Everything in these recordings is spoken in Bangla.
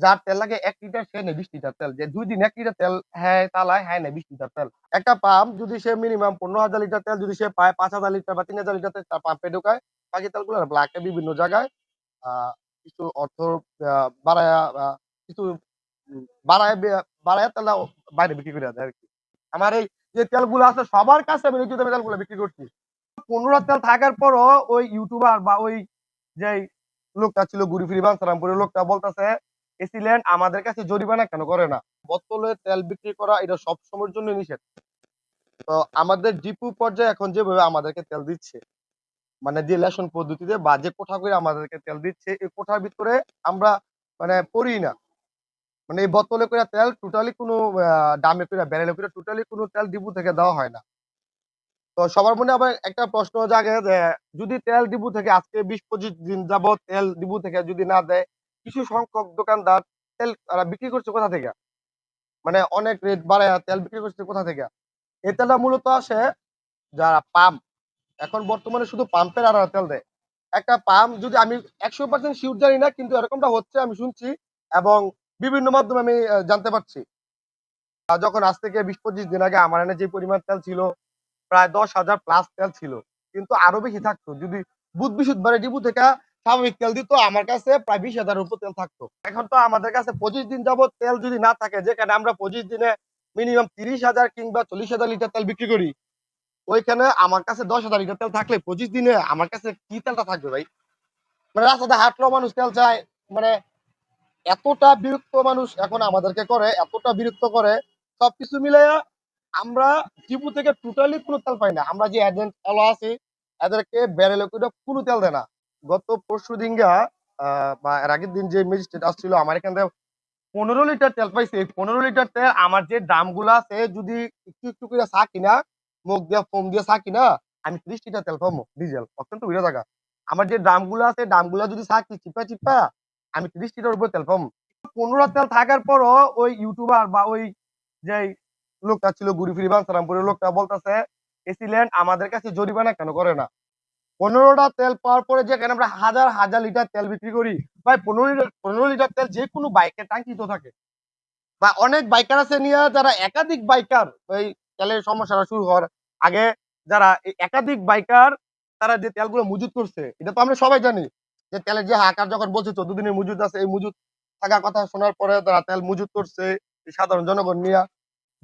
যার তেল লাগে ১ লিটার সে নেয় ২০ লিটার তেল। যে ২ দিন ১ লিটার তেল হ্যাঁ চালায়, হ্যাঁ নেয় ২০ লিটার তেল। একটা পাম্প যদি সে মিনিমাম ১৫,০০০ লিটার তেল যদি সে পায় ৫,০০০ লিটার বা ৩,০০০ লিটার তেল তার পাম্পে ঢুকায়। বাকি তেলগুলো ব্ল্যাকে বিভিন্ন জায়গায় আ কিছু অর্থ আ বাড়ায়া কিছু বাড়ায় বাড়ায় তেলটা বাইরে বিক্রি করে দেয় আরকি। আমার এই যে তেলগুলো আছে সবার কাছে আমি ন্যায্য দামে তেলগুলো বিক্রি করছি। ১৫ তেল থাকার পরও ওই ইউটিউবার বা ওই যেই লোকটা ছিল ঘুরি ফিরি বাঞ্ছারামপুরের লোকটা বলতেছে এসিল্যান্ড আমাদের কাছে জরিমানা কেন করে না? বোতলে তেল বিক্রি করা এটা সবসময়ের জন্য নিষেধ। তো আমাদের ডিপু পর্যায়ে এখন যেভাবে আমাদেরকে তেল দিচ্ছে, মানে যে রেশন পদ্ধতিতে বা যে কোঠা করে আমাদেরকে তেল দিচ্ছে, এই কোঠার ভিতরে আমরা মানে পড়ি না। মানে এই বোতলে করে তেল টোটালি কোনো ডামে করে ব্যারেলে করে টোটালি কোনো তেল ডিপু থেকে দেওয়া হয় না। তো সবার মনে আবার একটা প্রশ্ন জাগে যে যদি তেল ডিপু থেকে আজকে ২০-২৫ দিন যাবৎ তেল ডিপু থেকে যদি না দেয়, কিছু সংখ্যক দোকানদার তেল তারা বিক্রি করছে কোথা থেকে? মানে অনেক রেট বাড়ায়া তেল বিক্রি করছে কোথা থেকে? এই তেলটা মূলত আসে যারা পাম্প, এখন বর্তমানে শুধু পাম্পের আর তেল দেয়। একটা পাম্প যদি আমি ১০০% সিউর জানি না কিন্তু এরকমটা হচ্ছে আমি শুনছি এবং বিভিন্ন মাধ্যমে আমি জানতে পারছি। যখন আজ থেকে ২০-২৫ দিন আগে আমার এখানে যে পরিমাণ তেল ছিল প্রায় ১০,০০০ প্লাস তেল ছিল। কিন্তু আরো বেশি থাকতো। যদি বুধ বৃহস্পতিবারে ডিপু থেকে স্বাভাবিক তেল দিত আমার কাছে প্রায় ২০,০০০ এর উপর তেল থাকতো। এখন তো আমাদের কাছে ২৫ দিন যাবৎ তেল যদি না থাকে যেখানে আমরা ২৫ দিনে মিনিমাম ৩০,০০০ কিংবা ৪০,০০০ লিটার তেল বিক্রি করি, ওইখানে আমার কাছে ১০,০০০ লিটার তেল থাকলে ২৫ দিনে আমার কাছে কি তেলটা থাকবে ভাই? মানে রাস্তাতে হাঁটলেও মানুষ তেল চায়। মানে এতটা বিরক্ত মানুষ এখন আমাদেরকে করে, এতটা বিরক্ত করে সবকিছু মিলাইয়া আমরা ডিপু থেকে টোটালি কোনো তেল পাই না। আমরা যে এজেন্ট ওয়ালা আছি এদেরকে ব্যারেলে করে কোনো তেল দেয় না। গত পরশুদিনকা বা এর আগের দিন যে ম্যাজিস্ট্রেট আসছিল আমার এখান থেকে ১৫ লিটার তেল পাইছি। এই ১৫ লিটার তেল আমার যে ড্রামগুলা আছে যদি একটু, একটু করে চা কিনা, মুখ দিয়া ফোম দিয়ে চা কিনা আমি ৩০ লিটার তেল পামু ডিজেল। অত্যন্ত উইরা জায়গা। আমার যে ড্রামগুলা আছে ড্রামগুলা যদি চা চিপা, চিপা আমি ৩০ লিটার উপরে তেল পামু। ১৫ তেল থাকার পরও ওই ইউটিউবার বা ওই যেই লোকটা ছিল ঘুরি ফিরি বাঞ্ছারামপুরের লোকটা বলতেছে এসিল্যান্ড আমাদের কাছে জরিমানা কেন করে না? ১৫টা তেল পাওয়ার পরে যেখানে আমরা হাজার, হাজার লিটার তেল বিক্রি করি, ভাই ১৫ লিটার তেল যেকোনো বাইকের ট্যাঙ্কিতে থাকে। বা অনেক বাইকার আছে নিয়া যারা একাধিক বাইকার এই তেলের সমস্যাটা শুরু হওয়ার আগে যারা একাধিক বাইকার তারা যে তেলগুলো মজুত করছে এটা তো আমরা সবাই জানি যে তেলের যে হাহাকার যখন বলছে ১৪ দিনের মজুত আছে এই মজুত থাকার কথা শোনার পরে তারা তেল মজুত করছে এই সাধারণ জনগণ নিয়া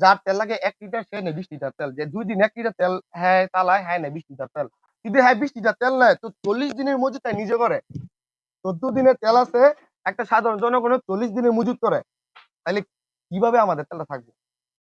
যার তেল লাগে ১ লিটার সে নেয় ২০ লিটার তেল। যে ২ দিন ১ লিটার তেল হ্যাঁ চালায় হ্যাঁ নেয় ২০ লিটার তেল। যদি হ্যাঁ ২০ লিটার তেল নেয় তো ৪০ দিনের মজুত তাই নিজে করে। ১৪ দিনের তেল আছে একটা সাধারণ জনগণের ৪০ দিনের মজুত করে। তাইলে কিভাবে আমাদের তেলটা থাকবে?